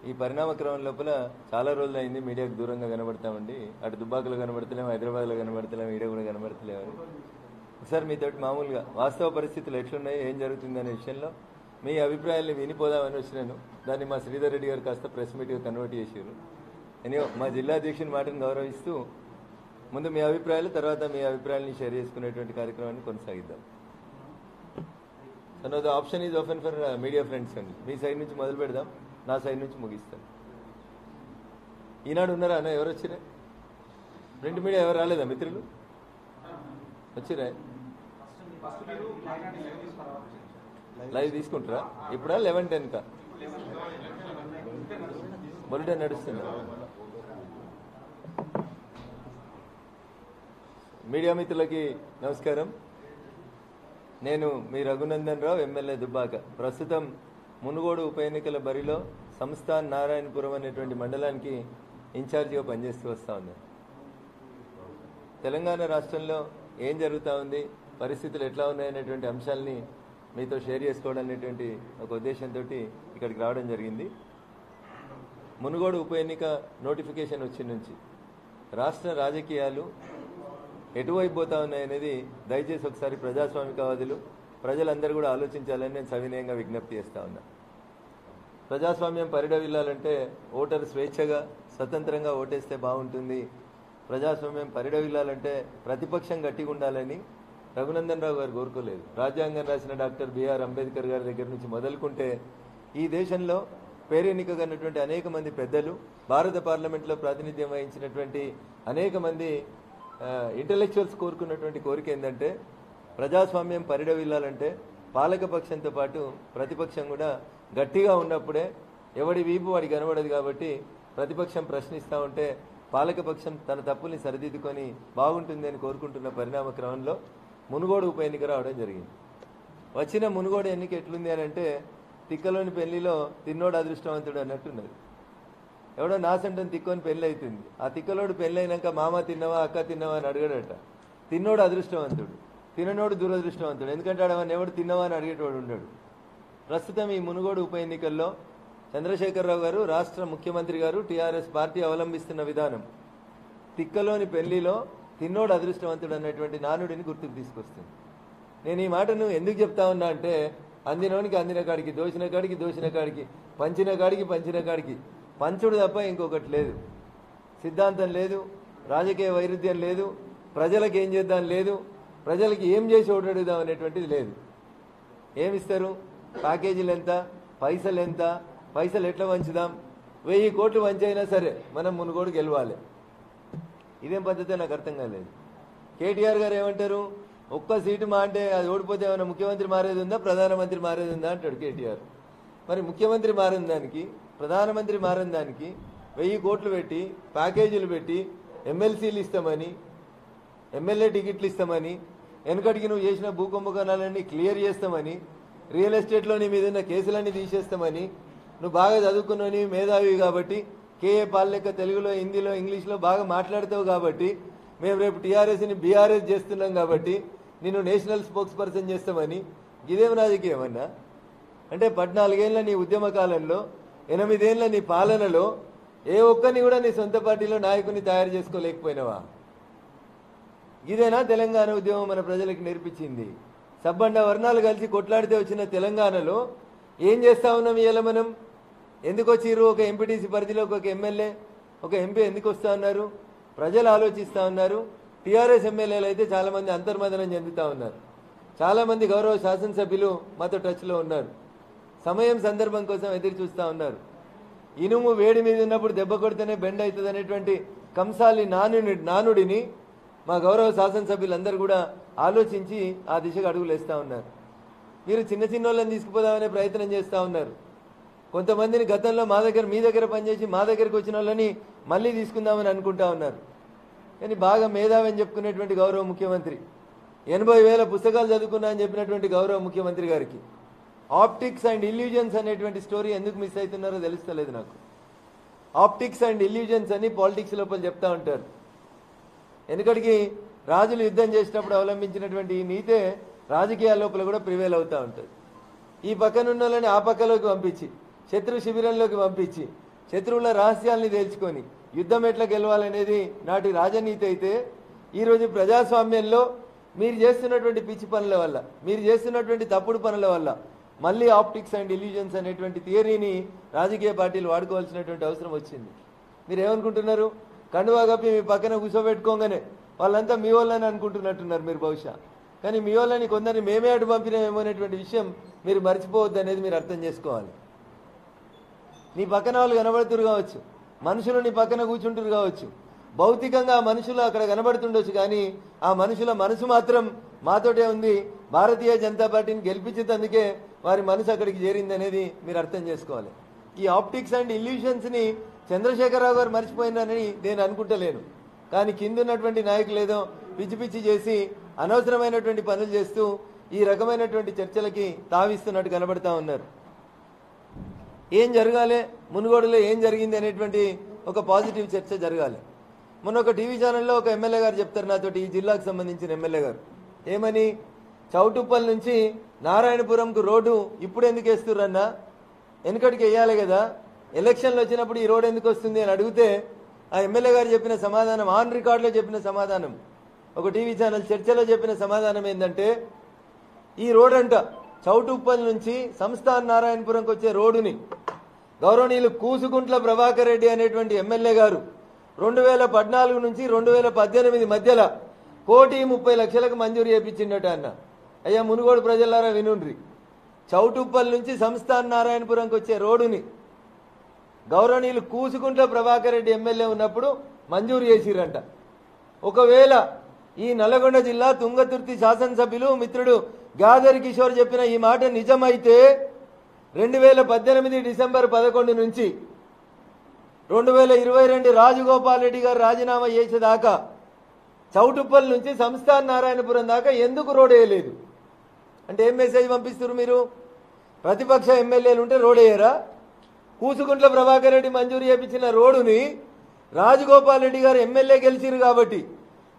ఈ పరిణామ క్రమం లోపల చాలా రోజులు అయింది మీడియాకు దూరంగా కనబడతామండి. అటు దుబ్బాకలో కనబడతలేము, హైదరాబాద్లో కనబడతలేము, ఈడ కూడా కనబడతలేము. ఒకసారి మీతోటి మామూలుగా వాస్తవ పరిస్థితులు ఎట్లున్నాయి, ఏం జరుగుతుంది అనే విషయంలో మీ అభిప్రాయాల్ని వినిపోదామని వచ్చినాను. దాన్ని మా శ్రీధర్ రెడ్డి గారు కాస్త ప్రెస్ మీట్గా కన్వర్ట్ చేశారు. ఎనియో మా జిల్లా అధ్యక్షుని మాటను గౌరవిస్తూ ముందు మీ అభిప్రాయాలు, తర్వాత మీ అభిప్రాయాలని షేర్ చేసుకునేటువంటి కార్యక్రమాన్ని కొనసాగిద్దాం. So the option is open for media friends అండి. మీ సైడ్ నుంచి మొదలు పెడదాం, నా సైడ్ నుంచి ముగిస్తాను. ఈనాడు ఉన్నారా అన్న? ఎవరు వచ్చిరా? ప్రింట్ మీడియా ఎవరు రాలేదా మిత్రులు? వచ్చిరా? లైవ్ తీసుకుంటారా? ఇప్పుడా 11:10కా బులెటిన్ నడుస్తుంది? మీడియా మిత్రులకి నమస్కారం. నేను మీ రఘునందన్ రావు, ఎమ్మెల్యే దుబ్బాక. ప్రస్తుతం మునుగోడు ఉప ఎన్నికల బరిలో సంస్థాన్ నారాయణపురం అనేటువంటి మండలానికి ఇన్ఛార్జిగా పనిచేస్తూ వస్తూ ఉన్నాను. తెలంగాణ రాష్ట్రంలో ఏం జరుగుతూ ఉంది, పరిస్థితులు ఎట్లా ఉన్నాయనేటువంటి అంశాలని మీతో షేర్ చేసుకోవడం అనేటువంటి ఒక ఉద్దేశంతో ఇక్కడికి రావడం జరిగింది. మునుగోడు ఉప ఎన్నిక నోటిఫికేషన్ వచ్చిన నుంచి రాష్ట్ర రాజకీయాలు ఎటువైపు పోతా ఉన్నాయనేది దయచేసి ఒకసారి ప్రజాస్వామికవాదులు ప్రజలందరూ కూడా ఆలోచించాలని నేను సవినయంగా విజ్ఞప్తి చేస్తా ఉన్నా. ప్రజాస్వామ్యం పరిడవిల్లాలంటే ఓటరు స్వేచ్ఛగా స్వతంత్రంగా ఓటేస్తే బాగుంటుంది. ప్రజాస్వామ్యం పరిడవిల్లాలంటే ప్రతిపక్షం గట్టిగా ఉండాలని రఘునందన్ రావు గారు కోరుకోలేదు. రాజ్యాంగం రాసిన డాక్టర్ బిఆర్ అంబేద్కర్ గారి దగ్గర నుంచి మొదలుకుంటే ఈ దేశంలో పేరెన్నికగన్నటువంటి అనేక మంది పెద్దలు, భారత పార్లమెంట్లో ప్రాతినిధ్యం వహించినటువంటి అనేక మంది ఇంటలెక్చువల్స్ కోరుకున్నటువంటి కోరిక ఏంటంటే ప్రజాస్వామ్యం పరిడవిల్లాలంటే పాలకపక్షంతో పాటు ప్రతిపక్షం కూడా గట్టిగా ఉన్నప్పుడే ఎవడి వీపు వాడి కనబడదు. కాబట్టి ప్రతిపక్షం ప్రశ్నిస్తూ ఉంటే పాలకపక్షం తన తప్పుల్ని సరిదిద్దుకొని బాగుంటుంది అని కోరుకుంటున్న పరిణామ క్రమంలో మునుగోడు ఉప ఎన్నిక రావడం జరిగింది. వచ్చిన మునుగోడు ఎన్నిక ఎట్లుంది అని అంటే తిక్కలోని పెళ్లిలో తిన్నోడు అదృష్టవంతుడు అన్నట్టున్నది. ఎవడో నాసంటని తిక్కొని పెళ్లి అవుతుంది. ఆ తిక్కలోడు పెళ్లి అయినాక మామ తిన్నవా అక్క తిన్నవా అని అడగడట. తిన్నోడు అదృష్టవంతుడు, తిననోడు దురదృష్టవంతుడు. ఎందుకంటే ఆడవన్నీ ఎవడు తిన్నవా అని అడిగేటోడు ఉండడు. ప్రస్తుతం ఈ మునుగోడు ఉప ఎన్నికల్లో చంద్రశేఖరరావు గారు, రాష్ట్ర ముఖ్యమంత్రి గారు, టీఆర్ఎస్ పార్టీ అవలంబిస్తున్న విధానం తిక్కలోని పెళ్లిలో తిన్నోడు అదృష్టవంతుడు అన్నటువంటి నానుడిని గుర్తుకు తీసుకొస్తుంది. నేను ఈ మాటను ఎందుకు చెప్తా ఉన్నా అంటే అందినోనికి అందిన కాడికి, దోసిన కాడికి దోసిన కాడికి, పంచిన కాడికి పంచిన కాడికి పంచుడు తప్ప ఇంకొకటి లేదు. సిద్ధాంతం లేదు, రాజకీయ వైరుధ్యం లేదు, ప్రజలకు ఏం చేద్దాం లేదు, ప్రజలకి ఏం చేసి ఓటడుగుదాం అనేటువంటిది లేదు. ఏమిస్తారు, ప్యాకేజీలు ఎంత, పైసలు ఎంత, పైసలు ఎట్లా వంచుదాం, 1000 కోట్లు వంచైనా సరే మనం మునుగోడు గెలవాలి. ఇదేం పద్ధతి నాకు అర్థం కాలేదు. కేటీఆర్ గారు ఏమంటారు, ఒక్క సీటు మా అంటే అది ఓడిపోతే ఏమైనా ముఖ్యమంత్రి మారేది ఉందా, ప్రధానమంత్రి మారేది ఉందా అంటాడు కేటీఆర్. మరి ముఖ్యమంత్రి మారిన దానికి, ప్రధానమంత్రి మారిన దానికి 1000 కోట్లు పెట్టి, ప్యాకేజీలు పెట్టి, ఎమ్మెల్సీలు ఇస్తామని, ఎమ్మెల్యే టికెట్లు ఇస్తామని, వెనకటికి నువ్వు చేసిన భూకుంభకోణాలన్నీ క్లియర్ చేస్తామని, రియల్ ఎస్టేట్లో నీ మీద ఉన్న కేసులన్నీ తీసేస్తామని, నువ్వు బాగా చదువుకున్నావు, మేధావి కాబట్టి, కేఏ పాల్ లెక్క తెలుగులో, హిందీలో, ఇంగ్లీష్లో బాగా మాట్లాడతావు కాబట్టి, మేము రేపు టీఆర్ఎస్ని బీఆర్ఎస్ చేస్తున్నాం కాబట్టి నిన్ను నేషనల్ స్పోక్స్ పర్సన్ చేస్తామని. ఇదేం రాజకీయం అన్నా? అంటే 14 ఏళ్ల నీ ఉద్యమ కాలంలో, 8 ఏళ్ల నీ పాలనలో ఏ ఒక్కరిని కూడా నీ సొంత పార్టీలో నాయకుని తయారు చేసుకోలేకపోయినావా? ఇదేనా తెలంగాణ ఉద్యమం మన ప్రజలకు నేర్పించింది? సబ్బండ వర్ణాలు కలిసి కొట్లాడితే వచ్చిన తెలంగాణలో ఏం చేస్తా ఉన్నాం ఇవాళ మనం? ఎందుకు వచ్చిర్రు? ఒక ఎంపీటీసీ పరిధిలోకి ఒక ఎమ్మెల్యే, ఒక ఎంపీ ఎందుకు వస్తా ఉన్నారు? ప్రజలు ఆలోచిస్తూ ఉన్నారు. టీఆర్ఎస్ ఎమ్మెల్యేలు అయితే చాలామంది అంతర్మదనం చెందుతూ ఉన్నారు. చాలామంది గౌరవ శాసనసభ్యులు మాతో టచ్లో ఉన్నారు. సమయం సందర్భం కోసం ఎదురు చూస్తూ ఉన్నారు. ఇనుము వేడి మీద ఉన్నప్పుడు దెబ్బ కొడితేనే బెండ్ అవుతుంది అనేటువంటి కంసాలి నానుడిని మా గౌరవ శాసనసభ్యులందరూ కూడా ఆలోచించి ఆ దిశగా అడుగులు వేస్తూ ఉన్నారు. మీరు చిన్న చిన్న వాళ్ళని తీసుకుపోదామనే ప్రయత్నం చేస్తూ ఉన్నారు. కొంతమందిని గతంలో మీ దగ్గర పనిచేసి మా దగ్గరకు వచ్చిన వాళ్ళని మళ్ళీ తీసుకుందామని అనుకుంటా ఉన్నారు. కానీ బాగా మేధావి అని చెప్పుకునేటువంటి గౌరవ ముఖ్యమంత్రి, 80,000 పుస్తకాలు చదువుకున్నా అని చెప్పినటువంటి గౌరవ ముఖ్యమంత్రి గారికి ఆప్టిక్స్ అండ్ ఇల్యూజన్స్ అనేటువంటి స్టోరీ ఎందుకు మిస్ అవుతున్నారో తెలుస్తలేదు నాకు. ఆప్టిక్స్ అండ్ ఇల్యూజన్స్ అని పాలిటిక్స్ లోపల చెప్తా ఉంటారు. వెనుకటికి రాజులు యుద్ధం చేసినప్పుడు అవలంబించినటువంటి ఈ నీతే రాజకీయాల లోపల కూడా ప్రివేల్ అవుతూ ఉంటుంది. ఈ పక్కనున్న వాళ్ళని ఆ పక్కలోకి పంపించి, శత్రు శిబిరంలోకి పంపించి, శత్రువుల రహస్యాల్ని తేల్చుకొని యుద్ధం ఎట్లా గెలవాలనేది నాటి రాజనీతి అయితే ఈరోజు ప్రజాస్వామ్యంలో మీరు చేస్తున్నటువంటి పిచ్చి పనుల వల్ల, మీరు చేస్తున్నటువంటి తప్పుడు పనుల వల్ల మళ్ళీ ఆప్టిక్స్ అండ్ ఇల్యూజన్స్ అనేటువంటి థియరీని రాజకీయ పార్టీలు వాడుకోవాల్సినటువంటి అవసరం వచ్చింది. మీరు ఏమనుకుంటున్నారు? కండువా కప్పి మీ పక్కన కూర్చోబెట్టుకోగానే వాళ్ళంతా మీ వాళ్ళని అనుకుంటున్నట్టున్నారు మీరు బహుశా. కానీ మీ వాళ్ళని కొందరిని మేమే అటు పంపినామేమో అనేటువంటి విషయం మీరు మర్చిపోవద్దు అనేది మీరు అర్థం చేసుకోవాలి. నీ పక్కన వాళ్ళు కనబడుతురు కావచ్చు, మనుషులు నీ పక్కన కూర్చుంటారు కావచ్చు, భౌతికంగా ఆ మనుషులు అక్కడ కనబడుతుండొచ్చు, కానీ ఆ మనుషుల మనసు మాత్రం మాతోటే ఉంది. భారతీయ జనతా పార్టీని గెలిపించేందుకే వారి మనసు అక్కడికి చేరింది అనేది మీరు అర్థం చేసుకోవాలి. ఈ ఆప్టిక్స్ అండ్ ఇల్యూషన్స్ని చంద్రశేఖరరావు గారు మర్చిపోయిందని నేను అనుకుంటలేను. కానీ కింద ఉన్నటువంటి నాయకులు ఏదో పిచ్చి పిచ్చి చేసి అనవసరమైనటువంటి పనులు చేస్తూ ఈ రకమైనటువంటి చర్చలకి తావిస్తున్నట్టు కనబడతా ఉన్నారు. ఏం జరగాలి, మునుగోడులో ఏం జరిగింది అనేటువంటి ఒక పాజిటివ్ చర్చ జరగాలి. మొన్న ఒక టీవీ ఛానల్లో ఒక ఎమ్మెల్యే గారు చెప్తారు నాతోటి, ఈ జిల్లాకు సంబంధించిన ఎమ్మెల్యే గారు, ఏమని, చౌటుప్పల్ నుంచి నారాయణపురంకు రోడ్డు ఇప్పుడు ఎందుకు వేస్తుర్రన్నా, వెనుకటికి వేయాలి కదా, ఎలక్షన్లు వచ్చినప్పుడు ఈ రోడ్డు ఎందుకు వస్తుంది అని అడిగితే ఆ ఎమ్మెల్యే గారు చెప్పిన సమాధానం, ఆన్ రికార్డులో చెప్పిన సమాధానం, ఒక టీవీ ఛానల్ చర్చలో చెప్పిన సమాధానం ఏంటంటే, ఈ రోడ్ అంట చౌటుప్పల్ నుంచి సంస్థాన్ నారాయణపురంకి వచ్చే రోడ్డుని గౌరవనీయులు కూసుకుంట్ల ప్రభాకర్ రెడ్డి అనేటువంటి ఎమ్మెల్యే గారు 2014 నుంచి 2018 మధ్యలో 1,30,00,000కు మంజూరు చేయించిండట అన్న. అయ్యా మునుగోడు ప్రజలారా వినుండ్రి, చౌటుప్పల్ నుంచి సంస్థాన్ నారాయణపురంకి వచ్చే రోడ్డుని గౌరవనీయులు కూసుకుంట్ల ప్రభాకర్ రెడ్డి ఎమ్మెల్యే ఉన్నప్పుడు మంజూరు చేసిరంట. ఒకవేళ ఈ నల్గొండ జిల్లా తుంగతుర్తి శాసనసభ్యులు మిత్రుడు గాదరి కిషోర్ చెప్పిన ఈ మాట నిజమైతే 2018 డిసెంబర్ 11 నుంచి 2022 రాజగోపాల్ రెడ్డి గారు రాజీనామా చేసేదాకా చౌటుప్పల్ నుంచి సంస్థాన్ నారాయణపురం దాకా ఎందుకు రోడ్ వేయలేదు అంటే ఏం మెసేజ్ పంపిస్తారు మీరు? ప్రతిపక్ష ఎమ్మెల్యేలు ఉంటే రోడ్ వేయరా? కూసుకుంట్ల ప్రభాకర్ రెడ్డి మంజూరు చేయించిన రోడ్డుని రాజగోపాల్ రెడ్డి గారు ఎమ్మెల్యే గెలిచిరు కాబట్టి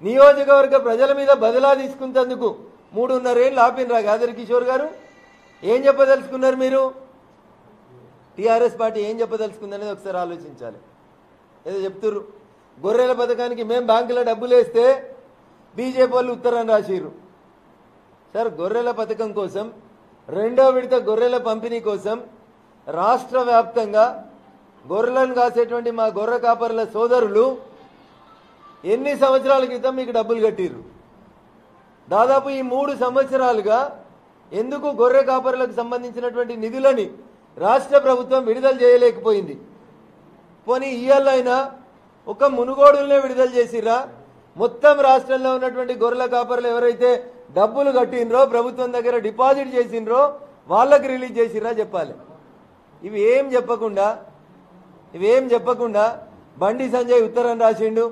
నియోజకవర్గ ప్రజల మీద బదిలా తీసుకున్నందుకు 3.5 ఏళ్ళు ఆపినరా గాదరి కిషోర్ గారు? ఏం చెప్పదలుచుకున్నారు మీరు? టీఆర్ఎస్ పార్టీ ఏం చెప్పదలుచుకుందనేది ఒకసారి ఆలోచించాలి. ఏదో చెప్తుర్రు, గొర్రెల పథకానికి మేము బ్యాంకులో డబ్బులు వేస్తే బీజేపీ వాళ్ళు ఉత్తరం రాసిర్రు. సార్, గొర్రెల పథకం కోసం, రెండో విడత గొర్రెల పంపిణీ కోసం రాష్ట్ర వ్యాప్తంగా గొర్రెలను కాసేటువంటి మా గొర్రె కాపరుల సోదరులు ఎన్ని సంవత్సరాల క్రితం మీకు డబ్బులు కట్టిర్రు? దాదాపు ఈ 3 సంవత్సరాలుగా ఎందుకు గొర్రె కాపరులకు సంబంధించినటువంటి నిధులని రాష్ట్ర ప్రభుత్వం విడుదల చేయలేకపోయింది? పోనీ ఇయ్యాలైనా ఒక మునుగోడులనే విడుదల చేసిర్రా? మొత్తం రాష్ట్రంలో ఉన్నటువంటి గొర్రెల కాపరులు ఎవరైతే డబ్బులు కట్టినరో, ప్రభుత్వం దగ్గర డిపాజిట్ చేసినరో వాళ్ళకి రిలీజ్ చేసిర్రా చెప్పాలి. ఇవేం చెప్పకుండా బండి సంజయ్ ఉత్తరం రాసిండు,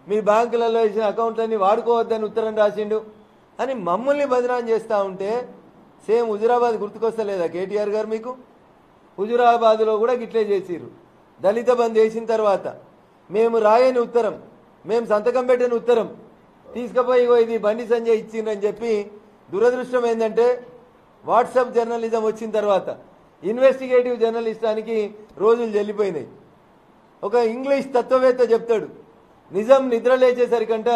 మీ బ్యాంకులలో ఇచ్చిన అకౌంట్లన్నీ వాడుకోవద్దని ఉత్తరం రాసిండు అని మమ్మల్ని బదనాం చేస్తూ ఉంటే సేమ్ హుజురాబాద్ గుర్తుకొస్తలేదా కేటీఆర్ గారు మీకు? హుజురాబాద్లో కూడా గిట్లే చేసిర్రు. దళిత బంద్ చేసిన తర్వాత మేము రాయని ఉత్తరం, మేము సంతకం పెట్టని ఉత్తరం తీసుకుపోయి ఇది బండి సంజయ్ ఇచ్చిండ్రని చెప్పి, దురదృష్టం ఏంటంటే వాట్సాప్ జర్నలిజం వచ్చిన తర్వాత ఇన్వెస్టిగేటివ్ జర్నలిస్టానికి రోజులు చెల్లిపోయినాయి. ఒక ఇంగ్లీష్ తత్వవేత్త చెప్తాడు, నిజం నిద్ర లేచేసరికంట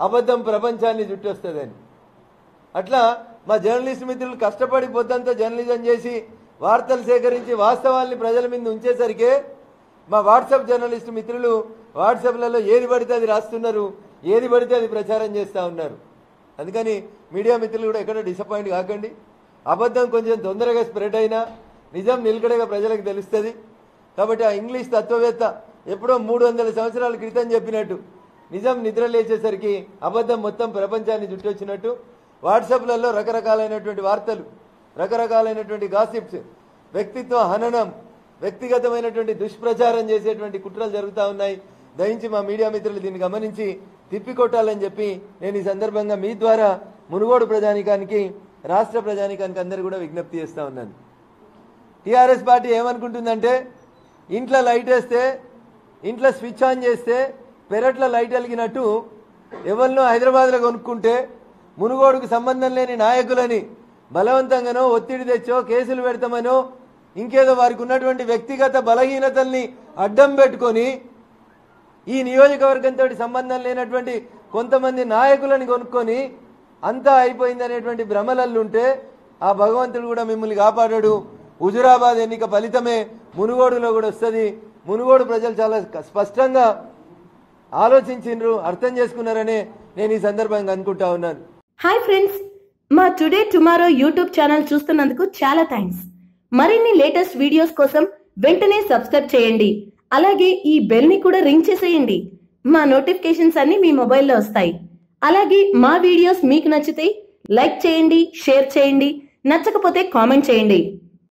అబద్ధం ప్రపంచాన్ని చుట్టొస్తుందని. అట్లా మా జర్నలిస్ట్ మిత్రులు కష్టపడి పొద్దంతా జర్నలిజం చేసి వార్తలు సేకరించి వాస్తవాల్ని ప్రజల మీద ఉంచేసరికే మా వాట్సాప్ జర్నలిస్ట్ మిత్రులు వాట్సాప్లలో ఏది పడితే అది రాస్తున్నారు, ఏది పడితే అది ప్రచారం చేస్తూ ఉన్నారు. అందుకని మీడియా మిత్రులు కూడా ఎక్కడ డిసప్పాయింట్ కాకండి. అబద్ధం కొంచెం తొందరగా స్ప్రెడ్ అయినా నిజం నిలకడగా ప్రజలకు తెలుస్తుంది. కాబట్టి ఆ ఇంగ్లీష్ తత్వవేత్త ఎప్పుడో 300 సంవత్సరాల క్రితం చెప్పినట్టు నిజం నిద్ర లేచేసరికి అబద్ధం మొత్తం ప్రపంచాన్ని చుట్టొచ్చినట్టు వాట్సాప్లలో రకరకాలైనటువంటి వార్తలు, రకరకాలైనటువంటి గాసిప్స్, వ్యక్తిత్వ హననం, వ్యక్తిగతమైనటువంటి దుష్ప్రచారం చేసేటువంటి కుట్రలు జరుగుతూ ఉన్నాయి. దయించి మా మీడియా మిత్రులు దీన్ని గమనించి తిప్పికొట్టాలని చెప్పి నేను ఈ సందర్భంగా మీ ద్వారా మునుగోడు ప్రజానికానికి, రాష్ట్ర ప్రజానికానికి అందరూ కూడా విజ్ఞప్తి చేస్తూ ఉన్నాను. టీఆర్ఎస్ పార్టీ ఏమనుకుంటుందంటే, ఇంట్లో లైట్ వేస్తే, ఇంట్లో స్విచ్ ఆన్ చేస్తే పెరట్లో లైట్ వెలిగినట్టు ఎవరినో హైదరాబాద్లో కొనుక్కుంటే మునుగోడుకు సంబంధం లేని నాయకులని బలవంతంగానో ఒత్తిడి తెచ్చో కేసులు పెడతామనో ఇంకేదో వారికి ఉన్నటువంటి వ్యక్తిగత బలహీనతల్ని అడ్డం పెట్టుకొని ఈ నియోజకవర్గంతో సంబంధం లేనటువంటి కొంతమంది నాయకులను కొనుక్కొని అంతా అయిపోయిందనేటువంటి భ్రమలల్లుంటే ఆ భగవంతుడు కూడా మిమ్మల్ని కాపాడాడు. హుజురాబాద్ ఎన్నిక ఫలితమే మునుగోడులో కూడా వస్తుంది. మునుగోడు ప్రజలు చాలా స్పష్టంగా ఆలోచించిండ్రు, అర్థం చేసుకున్నారనే నేను ఈ సందర్భంగా అనుకుంటా ఉన్నాను. హాయ్ ఫ్రెండ్స్, మా టుడే టుమారో యూట్యూబ్ ఛానల్ చూస్తున్నందుకు చాలా థ్యాంక్స్. మరిన్ని లేటెస్ట్ వీడియోస్ కోసం వెంటనే సబ్స్క్రైబ్ చేయండి. అలాగే ఈ బెల్ ని కూడా రింగ్ చేసేయండి. మా నోటిఫికేషన్స్ అన్ని మీ మొబైల్లో వస్తాయి. అలాగే మా వీడియోస్ మీకు నచ్చితే లైక్ చేయండి, షేర్ చేయండి, నచ్చకపోతే కామెంట్ చేయండి.